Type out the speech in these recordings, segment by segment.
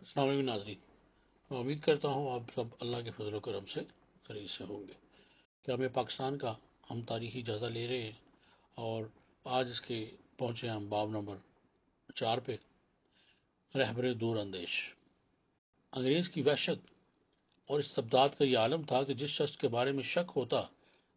السلام علیکم ناظرین، میں امید کرتا ہوں آپ سب اللہ کے فضل و کرم سے خیریت سے ہوں گے۔ کیا ہمیں پاکستان کا ہم تاریخی جائزہ لے رہے ہیں، اور آج اس کے پہنچے ہم باب نمبر 4 پہ، رہبر دور اندیش۔ انگریز کی وحشت اور استبداد کا یہ عالم تھا کہ جس شخص کے بارے میں شک ہوتا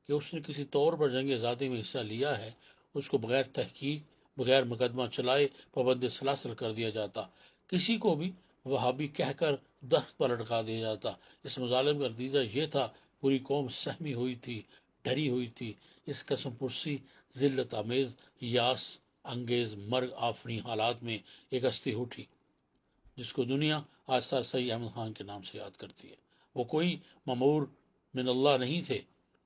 کہ اس نے کسی طور پر جنگ آزادی میں حصہ لیا ہے، اس کو بغیر تحقیق، بغیر مقدمہ چلائے پابند سلاسل کر دیا جاتا۔ کسی کو بھی وہابی کہہ کر درخت پر لٹکا دیا جاتا۔ اس مظالم کا نتیجہ یہ تھا، پوری قوم سہمی ہوئی تھی، ڈری ہوئی تھی۔ اس قسم پرسی، ذلت آمیز، یاس انگیز، مرگ آفریں حالات میں ایک ہستی اٹھی جس کو دنیا آج سر سید احمد خان کے نام سے یاد کرتی ہے۔ وہ کوئی مامور من اللہ نہیں تھے،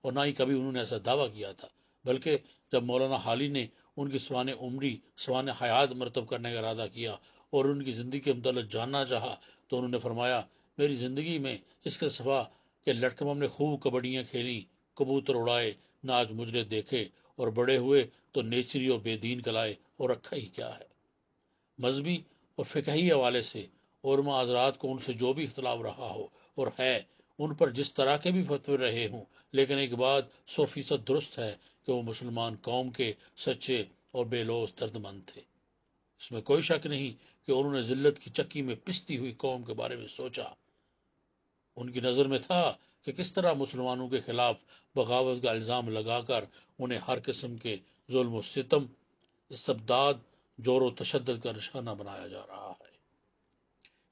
اور نہ ہی کبھی انہوں نے ایسا دعویٰ کیا تھا، بلکہ جب مولانا حالی نے ان کی سوانح عمری، سوانح حیات مرتب کرنے کا ارادہ کیا اور ان کی زندگی کے متعلق جاننا چاہا، تو انہوں نے فرمایا، میری زندگی میں اس کے سوا کہ لڑکم ہم نے خوب کبڈیاں کھیلی، کبوتر اڑائے، ناچ مجرے دیکھے، اور بڑے ہوئے تو نیچری اور بے دین کلائے، اور رکھا ہی کیا ہے۔ مذہبی اور فقہی حوالے سے علماء حضرات کو ان سے جو بھی اختلاف رہا ہو اور ہے، ان پر جس طرح کے بھی فتوے رہے ہوں، لیکن ایک بات 100% درست ہے کہ وہ مسلمان قوم کے سچے اور بے لوث درد مند تھے۔ اس میں کوئی شک نہیں کہ انہوں نے ذلت کی چکی میں پستی ہوئی قوم کے بارے میں سوچا۔ ان کی نظر میں تھا کہ کس طرح مسلمانوں کے خلاف بغاوت کا الزام لگا کر انہیں ہر قسم کے ظلم و ستم، استبداد، جور و تشدد کا نشانہ بنایا جا رہا ہے۔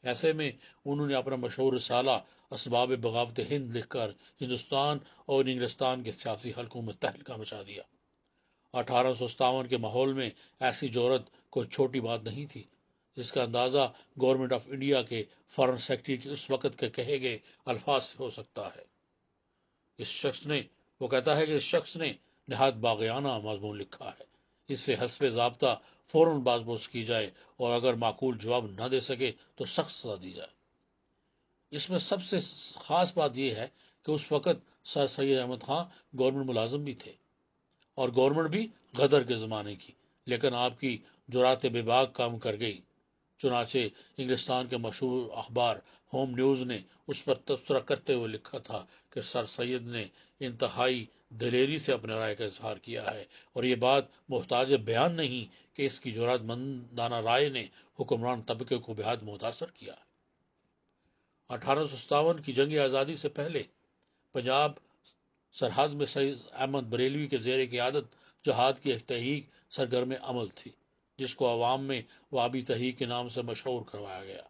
ایسے میں انہوں نے اپنا مشہور رسالہ اسباب بغاوت ہند لکھ کر ہندوستان اور انگلستان کے سیاسی حلقوں میں تہلکہ مچا دیا۔ 1857 کے ماحول میں ایسی جورت کوئی چھوٹی بات نہیں تھی۔ اس کا اندازہ گورنمنٹ آف انڈیا کے فارن سیکرٹری کے اس وقت کے کہے گئے الفاظ سے ہو سکتا ہے۔ وہ کہتا ہے کہ اس شخص نے نہایت باغیانہ مضمون لکھا ہے، اس سے حسب ضابطہ فوراً باز پرس کی جائے، اور اگر معقول جواب نہ دے سکے تو سخت سزا دی جائے۔ اس میں سب سے خاص بات یہ ہے کہ اس وقت سر سید احمد خان گورنمنٹ ملازم بھی تھے، اور گورنمنٹ بھی غدر کے زمانے کی، لیکن آپ کی جرات بے باک کام کر گئی۔ چنانچہ انگلستان کے مشہور اخبار ہوم نیوز نے اس پر تبصرہ کرتے ہوئے لکھا تھا کہ سر سید نے انتہائی دلیری سے اپنے رائے کا اظہار کیا ہے، اور یہ بات محتاج بیان نہیں کہ اس کی جرات مندانہ رائے نے حکمران طبقے کو بےحد متاثر کیا ہے۔ 1857 کی جنگ آزادی سے پہلے پنجاب سرحد میں سید احمد بریلوی کے زیر قیادت جہاد کی ایک تحریک سرگرم عمل تھی، جس کو عوام میں وابی تحریک کے نام سے مشہور کروایا گیا۔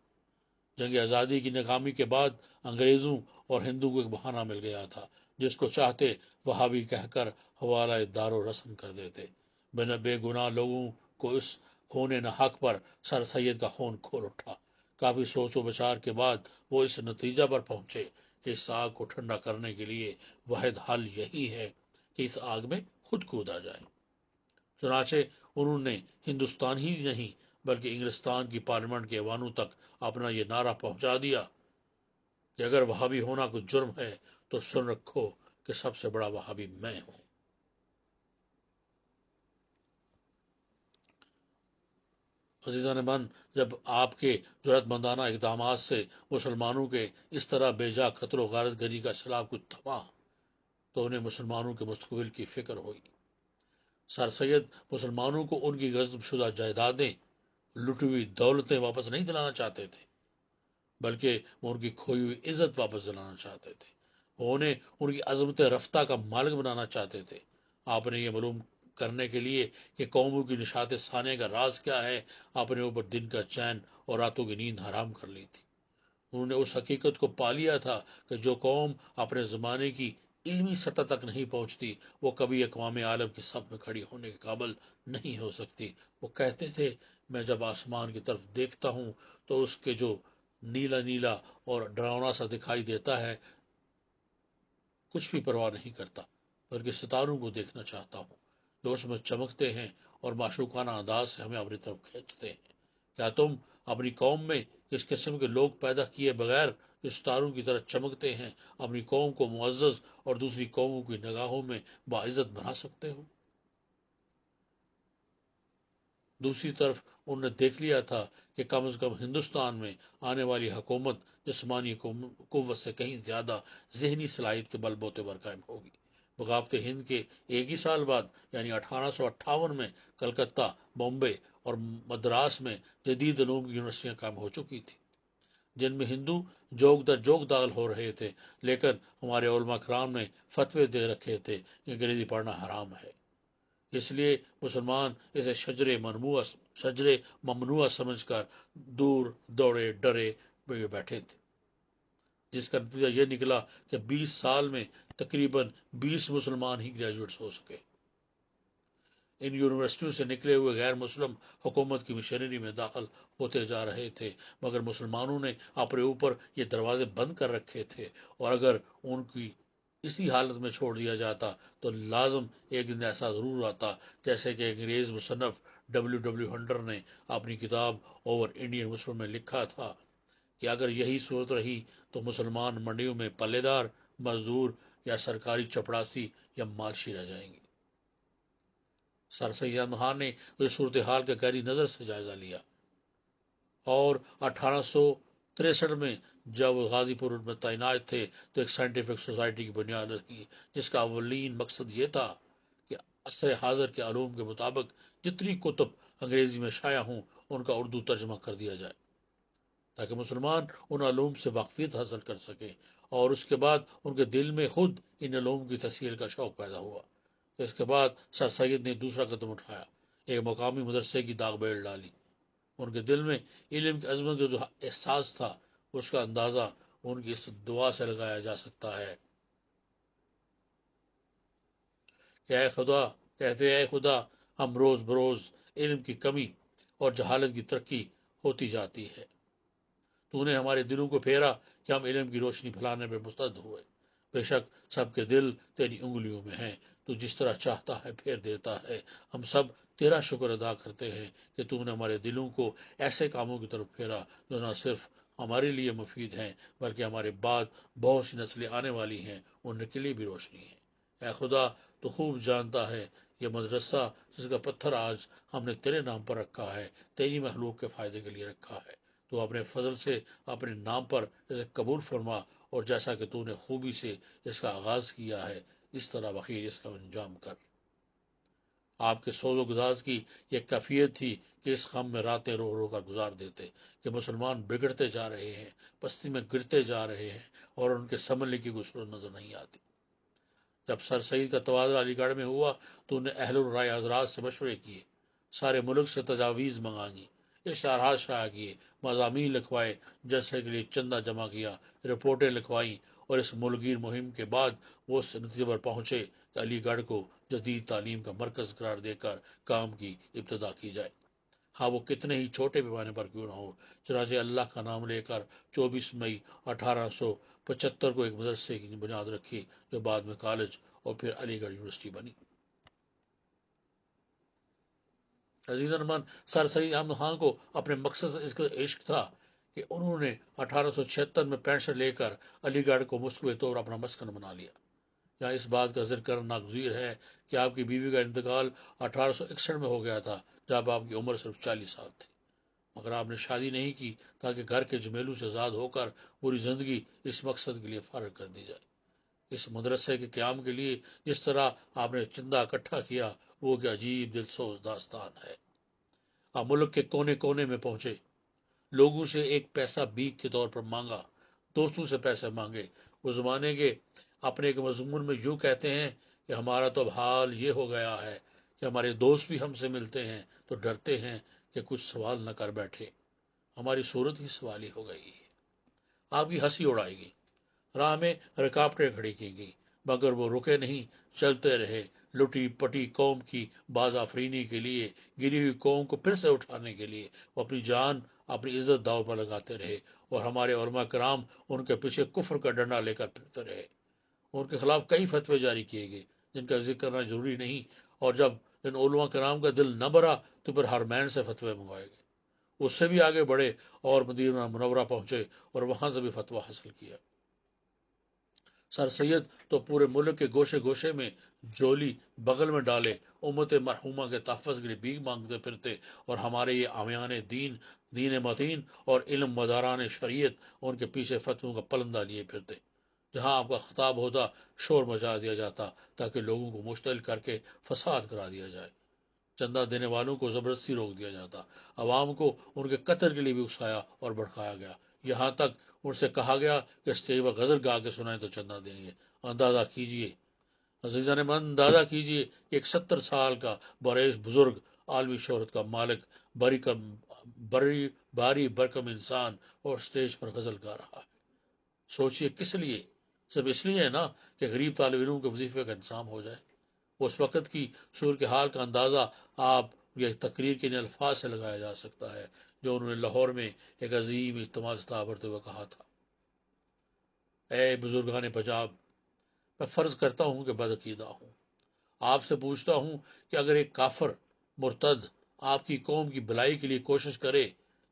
جنگ آزادی کی ناکامی کے بعد انگریزوں اور ہندوؤں کو ایک بہانہ مل گیا تھا، جس کو چاہتے وہابی کہہ کر حوالہ دار و رسم کر دیتے۔ بے گناہ لوگوں کو اس خون نہ حق پر سر سید کا خون کھول اٹھا۔ کافی سوچ و بچار کے بعد وہ اس نتیجہ پر پہنچے کہ اس آگ کو ٹھنڈا کرنے کے لیے واحد حل یہی ہے کہ اس آگ میں خود کودا جائے۔ چنانچہ انہوں نے ہندوستان ہی نہیں بلکہ انگلستان کی پارلیمنٹ کے ایوانوں تک اپنا یہ نعرہ پہنچا دیا کہ اگر وہابی ہونا کچھ جرم ہے تو سن رکھو کہ سب سے بڑا وہابی میں ہوں۔ عزیزان من، جب آپ کے جرات مندانہ اقدامات سے مسلمانوں کے اس طرح بے جا قتل و غارت گری کا سیلاب کچھ تھما، تو انہیں مسلمانوں کے مستقبل کی فکر ہوئی۔ سر سید مسلمانوں کو ان کی غصب شدہ جائیدادیں، لٹی ہوئی دولتیں واپس نہیں دلانا چاہتے تھے، بلکہ وہ ان کی کھوئی ہوئی عزت واپس دلانا چاہتے تھے۔ وہ انہیں ان کی عظمت رفتہ کا مالک بنانا چاہتے تھے۔ آپ نے یہ معلوم کرنے کے لیے کہ قوموں کی نشاط ثانیہ کا راز کیا ہے، اپنے اوپر دن کا چین اور راتوں کی نیند حرام کر لی تھی۔ انہوں نے اس حقیقت کو پا لیا تھا کہ جو قوم اپنے زمانے کی علمی سطح تک نہیں پہنچتی، وہ کبھی اقوام عالم کی صف میں کھڑی ہونے کے قابل نہیں ہو سکتی۔ وہ کہتے تھے، میں جب آسمان کی طرف دیکھتا ہوں تو اس کے جو نیلا نیلا اور ڈراؤنا سا دکھائی دیتا ہے، کچھ بھی پرواہ نہیں کرتا، بلکہ ستاروں کو دیکھنا چاہتا ہوں جو اس میں چمکتے ہیں اور معشوقانہ انداز سے ہمیں اپنی طرف کھینچتے ہیں۔ کیا تم اپنی قوم میں اس قسم کے لوگ پیدا کیے بغیر جو ستاروں کی طرح چمکتے ہیں اپنی قوم کو معزز اور دوسری قوموں کی نگاہوں میں باعزت بنا سکتے ہو؟ دوسری طرف انہوں نے دیکھ لیا تھا کہ کم از کم ہندوستان میں آنے والی حکومت جسمانی قوت سے کہیں زیادہ ذہنی صلاحیت کے بل بوتے پر قائم ہوگی۔ بغاوت ہند کے ایک ہی سال بعد یعنی 1858 میں کلکتہ، بمبے اور مدراس میں جدید علوم کی یونیورسٹیاں قائم ہو چکی تھیں، جن میں ہندو جوگ در جوگ داخل ہو رہے تھے، لیکن ہمارے علماء کرام نے فتوے دے رکھے تھے کہ انگریزی پڑھنا حرام ہے۔ اس لیے مسلمان اسے شجر ممنوع سمجھ کر دور دوڑے ڈرے بیٹھے تھے، جس کا نتیجہ یہ نکلا کہ 20 سال میں تقریباً 20 مسلمان ہی گریجویٹس ہو سکے۔ ان یونیورسٹیوں سے نکلے ہوئے غیر مسلم حکومت کی مشینری میں داخل ہوتے جا رہے تھے، مگر مسلمانوں نے اپنے اوپر یہ دروازے بند کر رکھے تھے، اور اگر ان کی اسی حالت میں چھوڑ دیا جاتا تو لازم ایک دن ایسا ضرور آتا، جیسے کہ انگریز مصنف W ہنٹر نے اپنی کتاب اوور انڈین مسلم میں لکھا تھا کہ اگر یہی صورت رہی تو مسلمان منڈیوں میں پلے دار، مزدور یا سرکاری چپڑاسی یا مالشی رہ جائیں گے۔ سر سید احمد خان نے اس صورتحال کا گہری نظر سے جائزہ لیا، اور 1863 میں جب وہ غازی پور میں تعینات تھے تو ایک سائنٹیفک سوسائٹی کی بنیاد رکھی، جس کا اولین مقصد یہ تھا کہ عصر حاضر کے علوم کے مطابق جتنی کتب انگریزی میں شائع ہوں ان کا اردو ترجمہ کر دیا جائے، تاکہ مسلمان ان علوم سے واقفیت حاصل کر سکیں، اور اس کے بعد ان کے دل میں خود ان علوم کی تحصیل کا شوق پیدا ہوا۔ اس کے بعد سر سید نے دوسرا قدم اٹھایا، ایک مقامی مدرسے کی داغ بیل ڈالی۔ ان کے دل میں علم کی عظمت کا جو احساس تھا، اس کا اندازہ ان کی اس دعا سے لگایا جا سکتا ہے کہ اے خدا، کہتے اے خدا، ہم روز بروز علم کی کمی اور جہالت کی ترقی ہوتی جاتی ہے، تو نے ہمارے دلوں کو پھیرا کہ ہم علم کی روشنی پھیلانے میں مستعد ہوئے۔ بے شک سب کے دل تیری انگلیوں میں ہیں، تو جس طرح چاہتا ہے پھیر دیتا ہے۔ ہم سب تیرا شکر ادا کرتے ہیں کہ تو نے ہمارے دلوں کو ایسے کاموں کی طرف پھیرا جو نہ صرف ہمارے لیے مفید ہیں بلکہ ہمارے بعد بہت سی نسلیں آنے والی ہیں، ان کے لیے بھی روشنی ہے۔ اے خدا، تو خوب جانتا ہے یہ مدرسہ جس کا پتھر آج ہم نے تیرے نام پر رکھا ہے، تیری مخلوق کے فائدے کے لیے رکھا ہے۔ تو اپنے فضل سے اپنے نام پر اسے قبول فرما، اور جیسا کہ تو نے خوبی سے اس کا آغاز کیا ہے، اس طرح بخیر اس کا انجام کر۔ آپ کے سوز و گداز کی یہ کیفیت تھی کہ اس غم میں راتیں رو رو کر گزار دیتے کہ مسلمان بگڑتے جا رہے ہیں، پستی میں گرتے جا رہے ہیں، اور ان کے سنبھلنے کی کوئی صورت نظر نہیں آتی۔ جب سر سید کا تبادلہ علی گڑھ میں ہوا تو انہیں اہل الرائے حضرات سے مشورے کیے، سارے ملک سے تجاویز منگانی، اشتہارات شائع کیے، مضامین لکھوائے، جلسے کے لیے چندہ جمع کیا، رپورٹیں لکھوائیں، اور اس ملگیر مہم کے بعد وہ اس نتیجے پر پہنچے کہ علی گڑھ کو جدید تعلیم کا مرکز قرار دے کر کام کی ابتدا کی جائے، ہاں وہ کتنے ہی چھوٹے پیمانے پر کیوں نہ ہو۔ چنانچہ اللہ کا نام لے کر 24 مئی 1875 کو ایک مدرسے کی بنیاد رکھی، جو بعد میں کالج اور پھر علی گڑھ یونیورسٹی بنی۔ عزیز ارمان، سر سید احمد خان کو اپنے مقصد سے اس کا عشق تھا کہ انہوں نے 1876 میں پینشن لے کر علی گڑھ کو مستقل طور اپنا مسکن بنا لیا۔ یہاں اس بات کا ذکر کرنا ناگزیر ہے کہ آپ کی بیوی کا انتقال 1861 میں ہو گیا تھا، جب آپ کی عمر صرف 40 سال تھی، مگر آپ نے شادی نہیں کی تاکہ گھر کے جمیلوں سے آزاد ہو کر پوری زندگی اس مقصد کے لیے فارغ کر دی جائے۔ اس مدرسے کے قیام کے لیے جس طرح آپ نے چندہ اکٹھا کیا، وہ کہ عجیب دلسوز داستان ہے۔ آپ ملک کے کونے کونے میں پہنچے، لوگوں سے ایک پیسہ بھیک کے طور پر مانگا، دوستوں سے پیسے مانگے۔ اس زمانے کے اپنے ایک مضمون میں یوں کہتے ہیں کہ ہمارا تو اب حال یہ ہو گیا ہے کہ ہمارے دوست بھی ہم سے ملتے ہیں تو ڈرتے ہیں کہ کچھ سوال نہ کر بیٹھے، ہماری صورت ہی سوالی ہو گئی ہے۔ آپ کی ہنسی اڑائی گئی، راہ میں رکاوٹیں کھڑی کی گئی، مگر وہ رکے نہیں، چلتے رہے۔ لٹی پٹی قوم کی باز آفرینی کے لیے، گری ہوئی قوم کو پھر سے اٹھانے کے لیے وہ اپنی جان، اپنی عزت داؤ پر لگاتے رہے، اور ہمارے علماء کرام ان کے پیچھے کفر کا ڈنڈا لے کر پھرتے رہے۔ ان کے خلاف کئی فتوے جاری کیے گئے جن کا ذکر کرنا ضروری نہیں، اور جب ان علماء کرام کا دل نہ بھرا تو پھر حرمین سے فتوے منگوائے گئے۔ اس سے بھی آگے بڑھے اور مدینہ منورہ پہنچے اور وہاں سے بھی فتویٰ حاصل کیا۔ سر سید تو پورے ملک کے گوشے گوشے میں جولی بغل میں ڈالے امت مرحومہ کے تحفظ کے لیے بھیک مانگتے پھرتے، اور ہمارے یہ عامیان دین متین اور علم مداران شریعت ان کے پیچھے فتووں کا پلندہ لیے پھرتے۔ جہاں آپ کا خطاب ہوتا شور مچا دیا جاتا تاکہ لوگوں کو مشتعل کر کے فساد کرا دیا جائے۔ چندہ دینے والوں کو زبردستی روک دیا جاتا، عوام کو ان کے قتل کے لیے بھی اکسایا اور بھڑکایا گیا، یہاں تک ان سے کہا گیا کہ اسٹیج پر غزل گا کے سنائیں تو چندہ دیں گے۔ اندازہ کیجئے عزیزان من، اندازہ کیجئے کہ ایک 70 سال کا بریش بزرگ، عالمی شہرت کا مالک، باری برکم انسان، اور اسٹیج پر غزل گا رہا ہے۔ سوچئے کس لیے؟ صرف اس لیے ہے نا کہ غریب طالب علموں کے وظیفے کا انتظام ہو جائے۔ اس وقت کی صورتحال کا اندازہ آپ یہ تقریر کے ان الفاظ سے لگایا جا سکتا ہے جو انہوں نے لاہور میں ایک عظیم اجتماع سے تعبرتے ہوئے کہا تھا: اے بزرگان پنجاب، میں فرض کرتا ہوں کہ بدعقیدہ ہوں، آپ سے پوچھتا ہوں کہ اگر ایک کافر مرتد آپ کی قوم کی بھلائی کے لیے کوشش کرے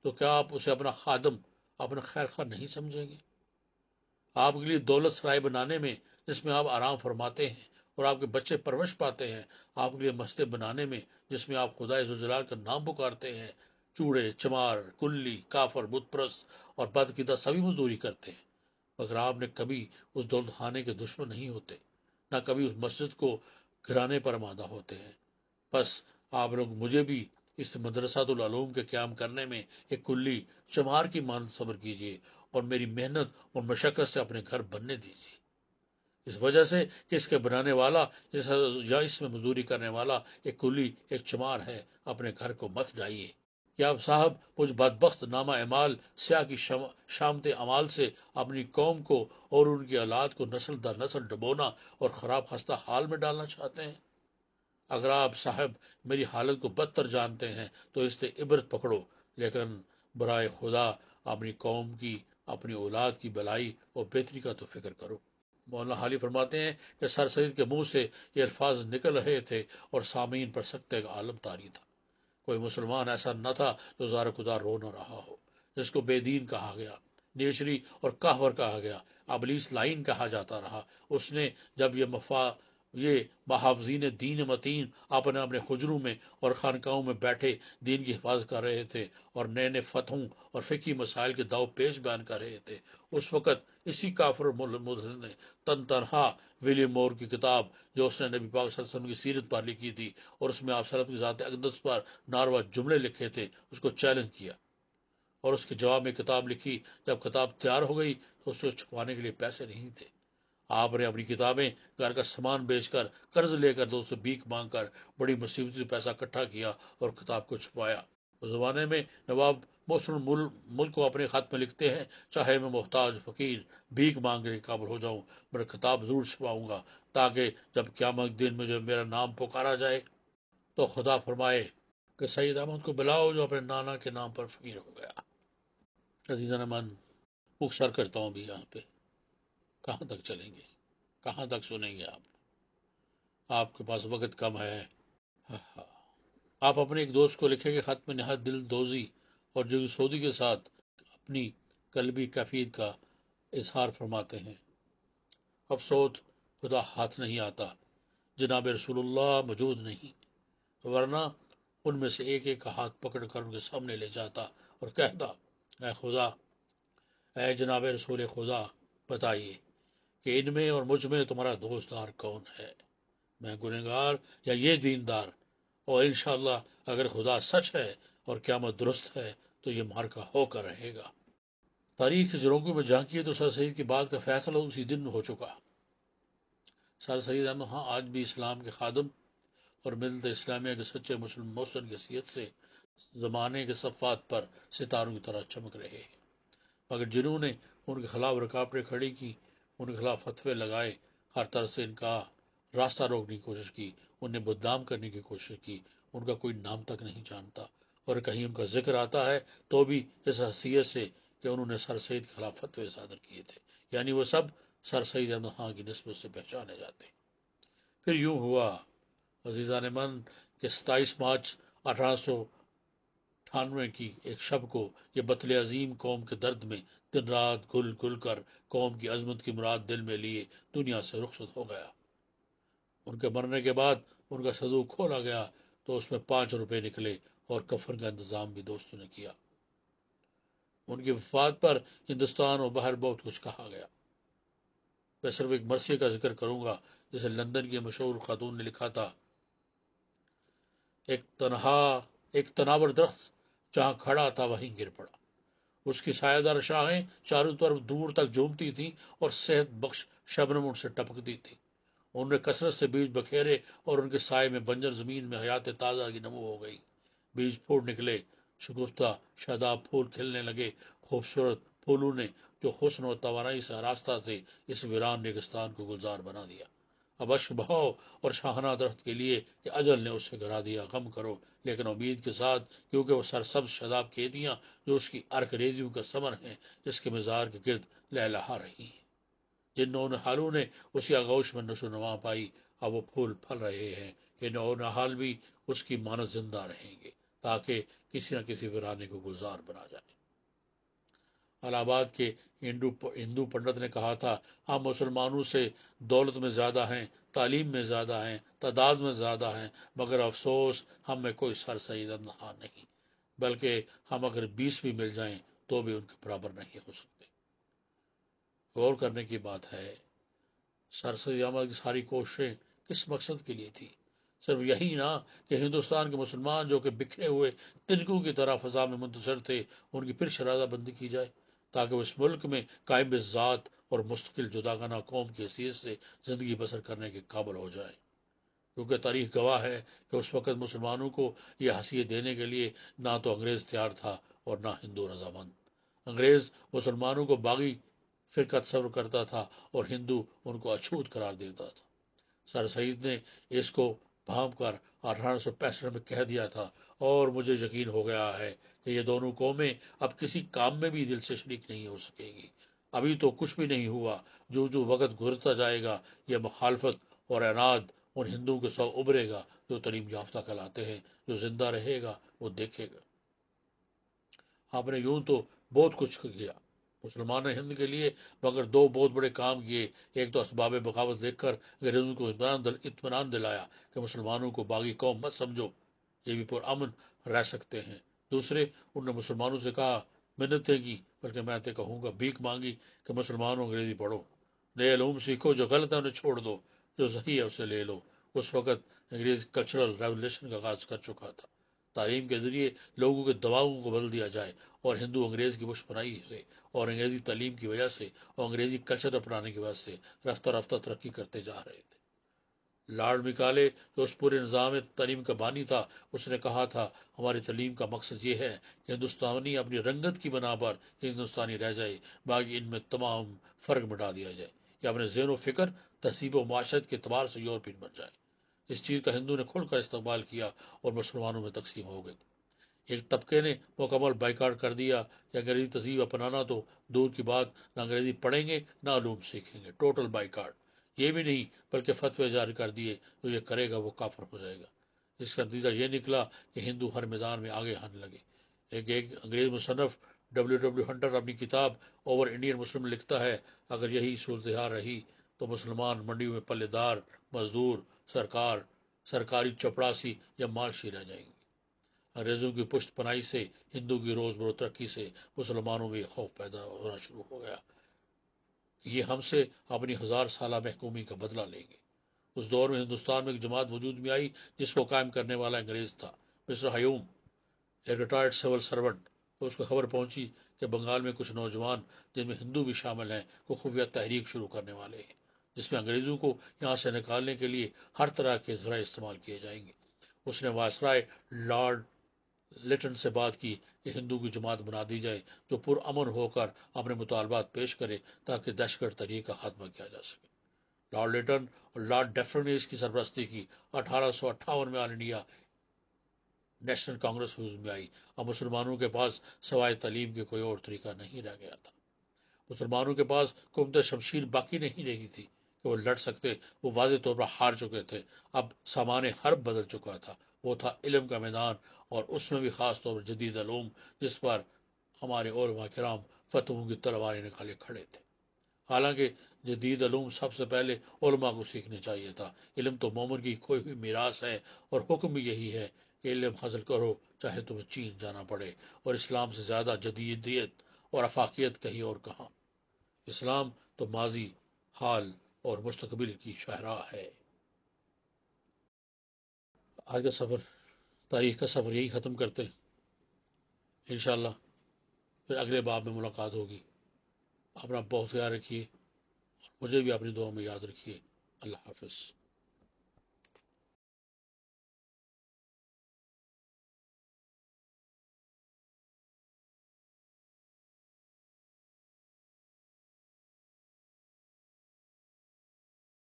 تو کیا آپ اسے اپنا خادم، اپنا خیر خواہ نہیں سمجھیں گے؟ آپ کے لیے دولت سرائے بنانے میں، جس میں آپ آرام فرماتے ہیں اور آپ کے بچے پرورش پاتے ہیں، آپ کے لیے مسجد بنانے میں جس میں آپ خدا ذوالجلال کا نام پکارتے ہیں، چوڑے چمار کلی کافر بت پرست اور بدعقیدہ سبھی مزدوری کرتے ہیں، مگر آپ نے کبھی اس دولت خانے کے دشمن نہیں ہوتے، نہ کبھی اس مسجد کو گرانے پر آمادہ ہوتے ہیں۔ بس آپ لوگ مجھے بھی اس مدرسۃ العلوم کے قیام کرنے میں ایک کلی چمار کی مانند صبر کیجیے اور میری محنت اور مشقت سے اپنے گھر بننے دیجیے، اس وجہ سے کہ اس کے بنانے والا یا اس میں مزدوری کرنے والا ایک کلی ایک چمار ہے۔ اپنے گھر کو مت جائیے کہ آپ صاحب مجھ بدبخت نامہ اعمال سیاہ کی شامت اعمال سے اپنی قوم کو اور ان کی اولاد کو نسل در نسل ڈبونا اور خراب خستہ حال میں ڈالنا چاہتے ہیں۔ اگر آپ صاحب میری حالت کو بدتر جانتے ہیں تو اس سے عبرت پکڑو، لیکن برائے خدا اپنی قوم کی، اپنی اولاد کی بھلائی اور بہتری کا تو فکر کرو۔ مولانا حالی فرماتے ہیں کہ سر سید کے منہ سے یہ الفاظ نکل رہے تھے اور سامعین پر سکتے کا عالم طاری تھا۔ کوئی مسلمان ایسا نہ تھا جو زار خدا رو نہ رہا ہو۔ جس کو بے دین کہا گیا، نیچری اور کہور کہا گیا، ابلیس لائن کہا جاتا رہا، اس نے جب یہ محافظین دین متین اپنے اپنے حجروں میں اور خانقاہوں میں بیٹھے دین کی حفاظت کر رہے تھے اور نئے نئے فتحوں اور فقہی مسائل کے داؤ پیش بیان کر رہے تھے، اس وقت اسی کافر ملحد نے تنہا ولیم مور کی کتاب جو اس نے نبی پاک صلی اللہ علیہ وسلم کی سیرت پر لکھی تھی اور اس میں آپ صلی اللہ علیہ وسلم کی ذات اقدس پر ناروا جملے لکھے تھے، اس کو چیلنج کیا اور اس کے جواب میں کتاب لکھی۔ جب کتاب تیار ہو گئی تو اس کو چھپانے کے لیے پیسے نہیں تھے۔ آپ نے اپنی کتابیں گھر کا سامان بیچ کر، قرض لے کر، دوست سے بھیک مانگ کر بڑی مصیبت سے پیسہ اکٹھا کیا اور کتاب کو چھپایا۔ اس زمانے میں نواب محسن ملک کو اپنے خط میں لکھتے ہیں: چاہے میں محتاج فقیر بھیک مانگنے کے قابل ہو جاؤں، میں کتاب ضرور چھپاؤں گا تاکہ جب قیامت دن میں جو میرا نام پکارا جائے تو خدا فرمائے کہ سید احمد کو بلاؤ جو اپنے نانا کے نام پر فقیر ہو گیا۔ عزیزان من، مختصر کرتا ہوں بھی یہاں پہ، کہاں تک چلیں گے، کہاں تک سنیں گے آپ کے پاس وقت کم ہے۔ آپ اپنے ایک دوست کو لکھیں گے خط میں نہایت دل دوزی اور جو سودی کے ساتھ اپنی قلبی کیفیت کا اظہار فرماتے ہیں: افسوس خدا ہاتھ نہیں آتا، جناب رسول اللہ موجود نہیں، ورنہ ان میں سے ایک ایک کا ہاتھ پکڑ کر ان کے سامنے لے جاتا اور کہتا: اے خدا، اے جناب رسول خدا، بتائیے کہ ان میں اور مجھ میں تمہارا دوستدار کون ہے، میں گنہگار یا یہ دیندار؟ اور انشاءاللہ اگر خدا سچ ہے اور قیامت درست ہے تو یہ مارکا ہو کر رہے گا۔ تاریخ کے جھروکوں میں جھانکیے تو سر سید کی بات کا فیصلہ اسی دن ہو چکا۔ سر سید احمد خان آج بھی اسلام کے خادم اور ملت اسلامیہ کے سچے مسلم محسن کی حیثیت سے زمانے کے صفات پر ستاروں کی طرح چمک رہے ہیں، مگر جنہوں نے ان کے خلاف رکاوٹیں کھڑی کی، ان کے خلاف فتوے لگائے، ہر طرح سے ان کا راستہ روکنے کی کوشش کی، انہیں بدنام کرنے کی کوشش کی، ان کا کوئی نام تک نہیں جانتا، اور کہیں ان کا ذکر آتا ہے تو بھی اس حیثیت سے کہ انہوں نے سر سید کے خلاف فتوے صادر کیے تھے، یعنی وہ سب سر سید احمد خان کی نسبت سے پہچانے جاتے۔ پھر یوں ہوا عزیزان من کہ 27 مارچ 1858 98 کی ایک شب کو یہ بطل عظیم قوم کے درد میں دن رات گل گل کر قوم کی عظمت کی مراد دل میں لیے دنیا سے رخصت ہو گیا۔ ان کے مرنے کے بعد ان کا صندوق کھولا گیا تو اس میں 5 روپے نکلے اور کفن کا انتظام بھی دوستوں نے کیا۔ ان کی وفات پر ہندوستان اور باہر بہت کچھ کہا گیا۔ میں صرف ایک مرثیے کا ذکر کروں گا جسے لندن کی مشہور خاتون نے لکھا تھا: ایک تناور درخت جہاں کھڑا تھا وہیں گر پڑا۔ اس کی سایہ دار شاخیں چاروں طرف دور تک جھومتی تھیں اور صحت بخش شبنم ان سے ٹپکتی تھی۔ انہوں نے کثرت سے بیج بکھیرے اور ان کے سائے میں بنجر زمین میں حیات تازہ کی نمو ہو گئی۔ بیج پھوٹ نکلے، شگفتہ شاداب پھول کھلنے لگے، خوبصورت پھولوں نے جو حسن و توانائی سے آراستہ سے اس ویران ریگستان کو گلزار بنا دیا۔ اب اشک بہاؤ اور شاہانہ درخت کے لیے کہ اجل نے اسے گرا دیا، غم کرو لیکن امید کے ساتھ، کیونکہ وہ سرسبز شاداب کھیتیاں جو اس کی ارک ریزیوں کا ثمر ہیں اس کے مزار کے گرد لہلہا رہی ہیں۔ جن نونہالوں نے اسی آغوش میں نشو نما پائی، اب وہ پھول پھل رہے ہیں۔ یہ نونہال بھی اس کی مانت زندہ رہیں گے تاکہ کسی نہ کسی ویرانے کو گلزار بنا جائے۔ الہ آباد کے ہندو پنڈت نے کہا تھا: ہم مسلمانوں سے دولت میں زیادہ ہیں، تعلیم میں زیادہ ہیں، تعداد میں زیادہ ہیں، مگر افسوس ہم میں کوئی سر سید نہاں نہیں، بلکہ ہم اگر 20 بھی مل جائیں تو بھی ان کے برابر نہیں ہو سکتے۔ غور کرنے کی بات ہے، سر سید احمد کی ساری کوششیں کس مقصد کے لیے تھی؟ صرف یہی نہ کہ ہندوستان کے مسلمان جو کہ بکھرے ہوئے تنکوں کی طرح فضا میں منتشر تھے ان کی پھر شرازہ بندی کی جائے تاکہ وہ اس ملک میں قائم ذات اور مستقل جداگانہ قوم کی حیثیت سے زندگی بسر کرنے کے قابل ہو جائیں، کیونکہ تاریخ گواہ ہے کہ اس وقت مسلمانوں کو یہ حیثیت دینے کے لیے نہ تو انگریز تیار تھا اور نہ ہندو رضامند۔ انگریز مسلمانوں کو باغی فرقہ تصور کرتا تھا اور ہندو ان کو اچھوت قرار دیتا تھا۔ سر سید نے اس کو بھانپ کر 1865 میں کہہ دیا تھا، اور مجھے یقین ہو گیا ہے کہ یہ دونوں قومیں اب کسی کام میں بھی دل سے شریک نہیں ہو سکیں گی۔ ابھی تو کچھ بھی نہیں ہوا، جو وقت گزرتا جائے گا یہ مخالفت اور عناد ان ہندوؤں کے سو ابھرے گا جو تعلیم یافتہ کہلاتے ہیں۔ جو زندہ رہے گا وہ دیکھے گا۔ آپ نے یوں تو بہت کچھ کیا مسلمان ہند کے لیے، مگر 2 بہت بڑے کام کیے۔ ایک تو اسباب بغاوت دیکھ کر انگریزوں کو اطمینان دلایا کہ مسلمانوں کو باغی قوم مت سمجھو، یہ بھی پرامن رہ سکتے ہیں۔ دوسرے، انہوں نے مسلمانوں سے کہا، منتیں کی بلکہ میں تے کہوں گا بھیک مانگی کہ مسلمانوں انگریزی پڑھو، نئے علوم سیکھو، جو غلط ہے انہیں چھوڑ دو، جو صحیح ہے اسے لے لو۔ اس وقت انگریز کلچرل ریولیوشن کا آغاز کر چکا تھا۔ تعلیم کے ذریعے لوگوں کے دماغوں کو بدل دیا جائے، اور ہندو انگریز کی مشپناہی سے اور انگریزی تعلیم کی وجہ سے اور انگریزی کلچر اپنانے کی وجہ سے رفتہ رفتہ ترقی کرتے جا رہے تھے۔ لارڈ میکالے جو اس پورے نظام تعلیم کا بانی تھا، اس نے کہا تھا، ہماری تعلیم کا مقصد یہ ہے کہ ہندوستانی اپنی رنگت کی بنا پر ہندوستانی رہ جائے، باقی ان میں تمام فرق مٹا دیا جائے، یا اپنے ذہن و فکر، تہذیب و معاشرت کے اعتبار سے یورپین بن جائے۔ اس چیز کا ہندو نے کھل کر استقبال کیا اور مسلمانوں میں تقسیم ہو گئے۔ ایک طبقے نے مکمل بائیکاٹ کر دیا کہ انگریزی تہذیب اپنانا تو دور کی بات، نہ انگریزی پڑھیں گے نہ علوم سیکھیں گے، ٹوٹل بائیکاٹ۔ یہ بھی نہیں بلکہ فتوے جاری کر دیے، جو یہ کرے گا وہ کافر ہو جائے گا۔ اس کا نتیجہ یہ نکلا کہ ہندو ہر میدان میں آگے آنے لگے۔ ایک انگریز مصنف W ہنٹر اپنی کتاب اوور انڈین مسلم لکھتا ہے، اگر یہی صورتحال رہی تو مسلمان منڈیوں میں پلے دار، مزدور، سرکاری چپڑاسی یا مالشی رہ جائیں گے۔ انگریزوں کی پشت پناہی سے، ہندو کی روز بروز ترقی سے مسلمانوں میں خوف پیدا ہونا شروع ہو گیا کہ یہ ہم سے اپنی 1000 سالہ محکومی کا بدلہ لیں گے۔ اس دور میں ہندوستان میں ایک جماعت وجود میں آئی جس کو قائم کرنے والا انگریز تھا، مسٹر ہیوم، ایک ریٹائرڈ سول سرونٹ۔ اس کو خبر پہنچی کہ بنگال میں کچھ نوجوان، جن میں ہندو بھی شامل ہیں، کو خفیہ تحریک شروع کرنے والے ہیں، جس میں انگریزوں کو یہاں سے نکالنے کے لیے ہر طرح کے ذرائع استعمال کیے جائیں گے۔ اس نے وائسرائے لارڈ لیٹن سے بات کی کہ ہندو کی جماعت بنا دی جائے جو پرامن ہو کر اپنے مطالبات پیش کرے تاکہ دہشت گرد تحریک کا خاتمہ کیا جا سکے۔ لارڈ لیٹن اور لارڈ ڈیفرن نے اس کی سرپرستی کی۔ 1858 میں آل انڈیا نیشنل کانگریس وجود میں آئی۔ اب مسلمانوں کے پاس سوائے تعلیم کے کوئی اور طریقہ نہیں رہ گیا تھا۔ مسلمانوں کے پاس قوت شمشیر باقی نہیں رہی تھی کہ وہ لڑ سکتے، وہ واضح طور پر ہار چکے تھے۔ اب سامان حرب بدل چکا تھا، وہ تھا علم کا میدان، اور اس میں بھی خاص طور پر جدید علوم، جس پر ہمارے علماء کرام فتووں کی تلواریں نکالے کھڑے تھے۔ حالانکہ جدید علوم سب سے پہلے علماء کو سیکھنے چاہیے تھا۔ علم تو مومن کی کوئی ہوئی میراث ہے، اور حکم بھی یہی ہے کہ علم حاصل کرو چاہے تمہیں چین جانا پڑے، اور اسلام سے زیادہ جدیدیت اور افاقیت کہیں اور کہاں۔ اسلام تو ماضی، حال اور مستقبل کی شاہراہ ہے۔ آج کا سفر، تاریخ کا سفر یہی ختم کرتے ہیں۔ انشاءاللہ پھر اگلے باب میں ملاقات ہوگی۔ اپنا بہت خیال رکھیے، مجھے بھی اپنی دعا میں یاد رکھیے۔ اللہ حافظ۔